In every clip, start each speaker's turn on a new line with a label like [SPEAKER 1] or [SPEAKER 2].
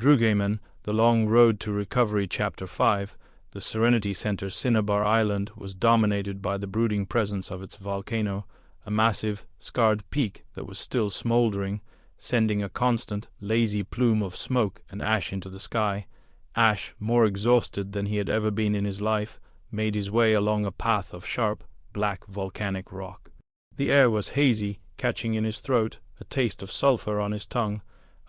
[SPEAKER 1] Drugémon, The Long Road to Recovery Chapter 5, the Serenity Center Cinnabar Island was dominated by the brooding presence of its volcano, a massive, scarred peak that was still smoldering, sending a constant, lazy plume of smoke and ash into the sky. Ash, more exhausted than he had ever been in his life, made his way along a path of sharp, black volcanic rock. The air was hazy, catching in his throat, a taste of sulphur on his tongue.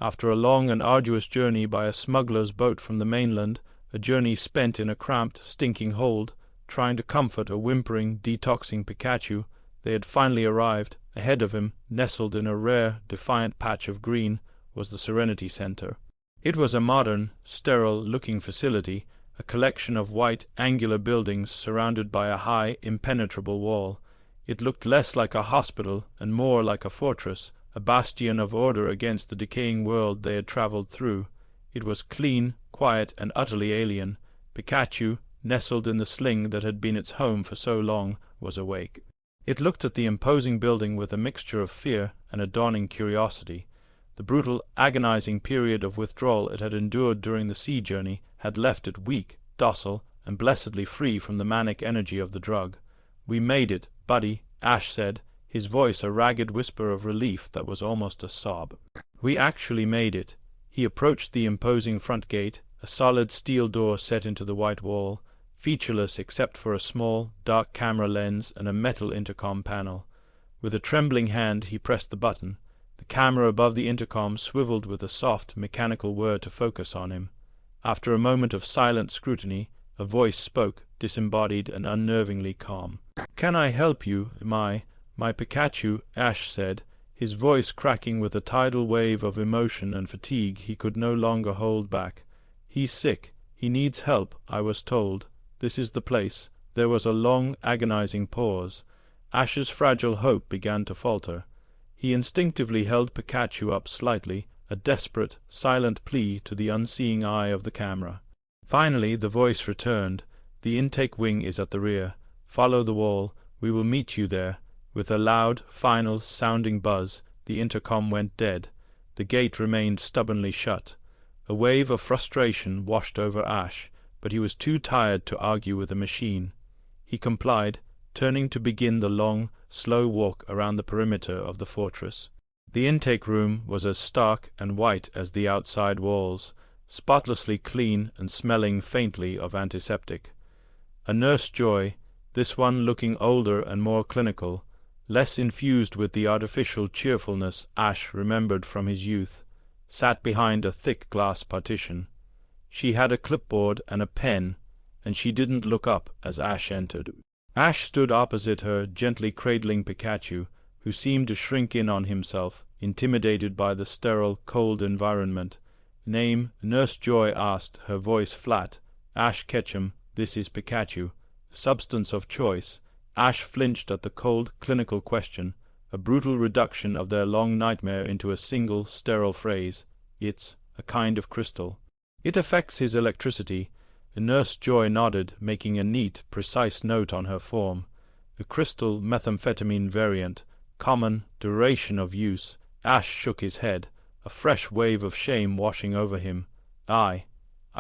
[SPEAKER 1] After a long and arduous journey by a smuggler's boat from the mainland, a journey spent in a cramped, stinking hold, trying to comfort a whimpering, detoxing Pikachu, they had finally arrived. Ahead of him, nestled in a rare, defiant patch of green, was the Serenity Center. It was a modern, sterile-looking facility, a collection of white, angular buildings surrounded by a high, impenetrable wall. It looked less like a hospital and more like a fortress, a bastion of order against the decaying world they had traveled through. It was clean, quiet, and utterly alien. Pikachu, nestled in the sling that had been its home for so long, was awake. It looked at the imposing building with a mixture of fear and a dawning curiosity. The brutal, agonizing period of withdrawal it had endured during the sea journey had left it weak, docile, and blessedly free from the manic energy of the drug. "We made it, buddy," Ash said, his voice a ragged whisper of relief that was almost a sob. "We actually made it." He approached the imposing front gate, a solid steel door set into the white wall, featureless except for a small, dark camera lens and a metal intercom panel. With a trembling hand he pressed the button. The camera above the intercom swiveled with a soft, mechanical whir to focus on him. After a moment of silent scrutiny, a voice spoke, disembodied and unnervingly calm. "Can I help you, my Pikachu?" Ash said, his voice cracking with a tidal wave of emotion and fatigue he could no longer hold back. "He's sick. He needs help, I was told. This is the place." There was a long, agonizing pause. Ash's fragile hope began to falter. He instinctively held Pikachu up slightly, a desperate, silent plea to the unseeing eye of the camera. Finally the voice returned. "The intake wing is at the rear. Follow the wall. We will meet you there." With a loud, final, sounding buzz, the intercom went dead. The gate remained stubbornly shut. A wave of frustration washed over Ash, but he was too tired to argue with the machine. He complied, turning to begin the long, slow walk around the perimeter of the fortress. The intake room was as stark and white as the outside walls, spotlessly clean and smelling faintly of antiseptic. A Nurse Joy, this one looking older and more clinical, less infused with the artificial cheerfulness Ash remembered from his youth, sat behind a thick glass partition. She had a clipboard and a pen, and she didn't look up as Ash entered. Ash stood opposite her, gently cradling Pikachu, who seemed to shrink in on himself, intimidated by the sterile, cold environment. "Name?" Nurse Joy asked, her voice flat. "Ash Ketchum. This is Pikachu." Substance of choice. Ash flinched at the cold, clinical question, a brutal reduction of their long nightmare into a single, sterile phrase. "It's a kind of crystal." "It affects his electricity." Nurse Joy nodded, making a neat, precise note on her form. "A crystal methamphetamine variant. Common. Duration of use." Ash shook his head, a fresh wave of shame washing over him. "I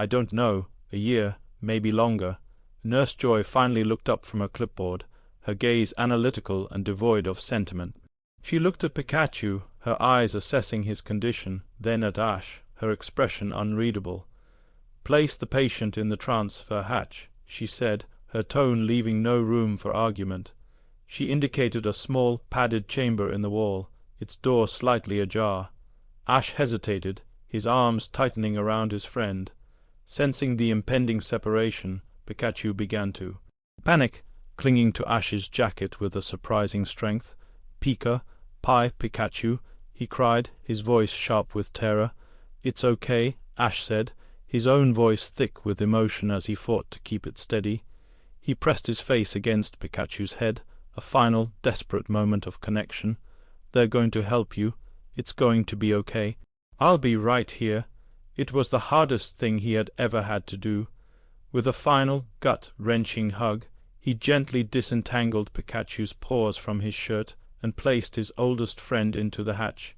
[SPEAKER 1] don't know. A year, maybe longer." Nurse Joy finally looked up from her clipboard, her gaze analytical and devoid of sentiment. She looked at Pikachu, her eyes assessing his condition, then at Ash, her expression unreadable. "Place the patient in the transfer hatch," she said, her tone leaving no room for argument. She indicated a small, padded chamber in the wall, its door slightly ajar. Ash hesitated, his arms tightening around his friend. Sensing the impending separation, Pikachu began to panic, clinging to Ash's jacket with a surprising strength. "Pika, Pikachu," he cried, his voice sharp with terror. "It's okay," Ash said, his own voice thick with emotion as he fought to keep it steady. He pressed his face against Pikachu's head, a final, desperate moment of connection. "They're going to help you. It's going to be okay. I'll be right here." It was the hardest thing he had ever had to do. With a final, gut-wrenching hug, he gently disentangled Pikachu's paws from his shirt and placed his oldest friend into the hatch.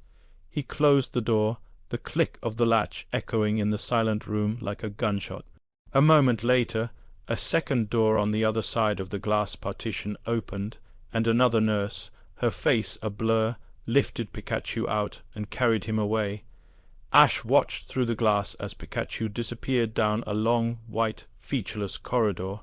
[SPEAKER 1] He closed the door, the click of the latch echoing in the silent room like a gunshot. A moment later, a second door on the other side of the glass partition opened, and another nurse, her face a blur, lifted Pikachu out and carried him away. Ash watched through the glass as Pikachu disappeared down a long, white, featureless corridor.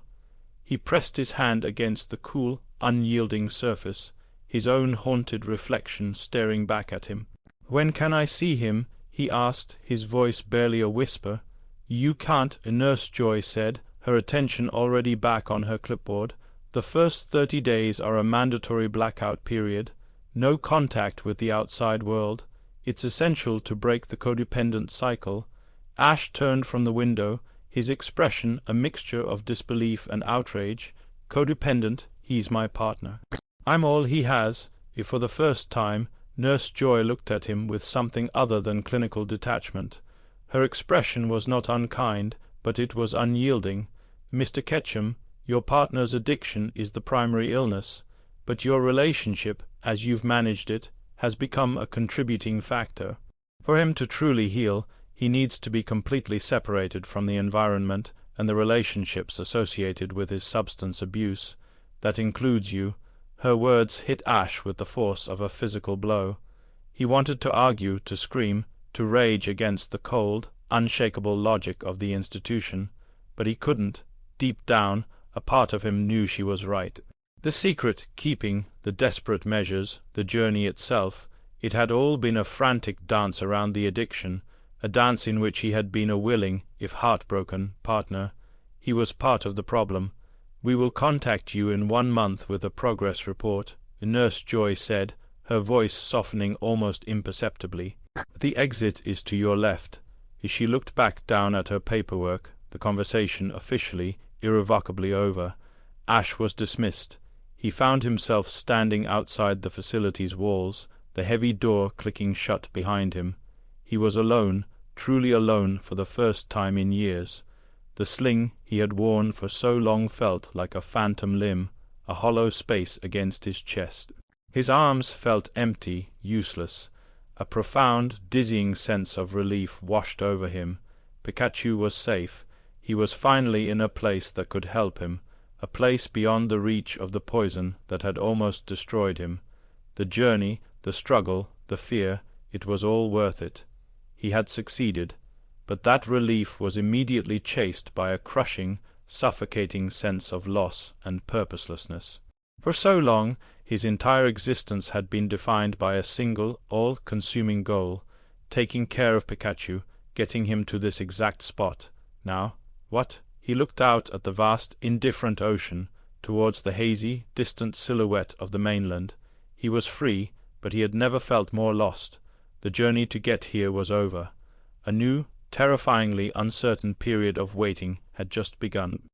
[SPEAKER 1] He pressed his hand against the cool, unyielding surface, his own haunted reflection staring back at him. "When can I see him?" he asked, his voice barely a whisper. "You can't," Nurse Joy said, her attention already back on her clipboard. "The first 30 days are a mandatory blackout period. No contact with the outside world. It's essential to break the codependent cycle." Ash turned from the window, his expression a mixture of disbelief and outrage. "Codependent, he's my partner. I'm all he has." If for the first time, Nurse Joy looked at him with something other than clinical detachment. Her expression was not unkind, but it was unyielding. "Mr. Ketchum, your partner's addiction is the primary illness, but your relationship, as you've managed it, has become a contributing factor. For him to truly heal, he needs to be completely separated from the environment and the relationships associated with his substance abuse. That includes you." Her words hit Ash with the force of a physical blow. He wanted to argue, to scream, to rage against the cold, unshakable logic of the institution, but he couldn't. Deep down, a part of him knew she was right. The secret keeping, the desperate measures, the journey itself, it had all been a frantic dance around the addiction, a dance in which he had been a willing, if heartbroken, partner. He was part of the problem. "We will contact you in 1 month with a progress report," Nurse Joy said, her voice softening almost imperceptibly. "The exit is to your left." As she looked back down at her paperwork, the conversation officially, irrevocably over, Ash was dismissed. He found himself standing outside the facility's walls, the heavy door clicking shut behind him. He was alone, truly alone for the first time in years. The sling he had worn for so long felt like a phantom limb, a hollow space against his chest. His arms felt empty, useless. A profound, dizzying sense of relief washed over him. Pikachu was safe. He was finally in a place that could help him, a place beyond the reach of the poison that had almost destroyed him. The journey, the struggle, the fear, it was all worth it. He had succeeded. But that relief was immediately chased by a crushing, suffocating sense of loss and purposelessness. For so long, his entire existence had been defined by a single, all-consuming goal, taking care of Pikachu, getting him to this exact spot. Now, what? He looked out at the vast, indifferent ocean, towards the hazy, distant silhouette of the mainland. He was free, but he had never felt more lost. The journey to get here was over. A new, terrifyingly uncertain period of waiting had just begun.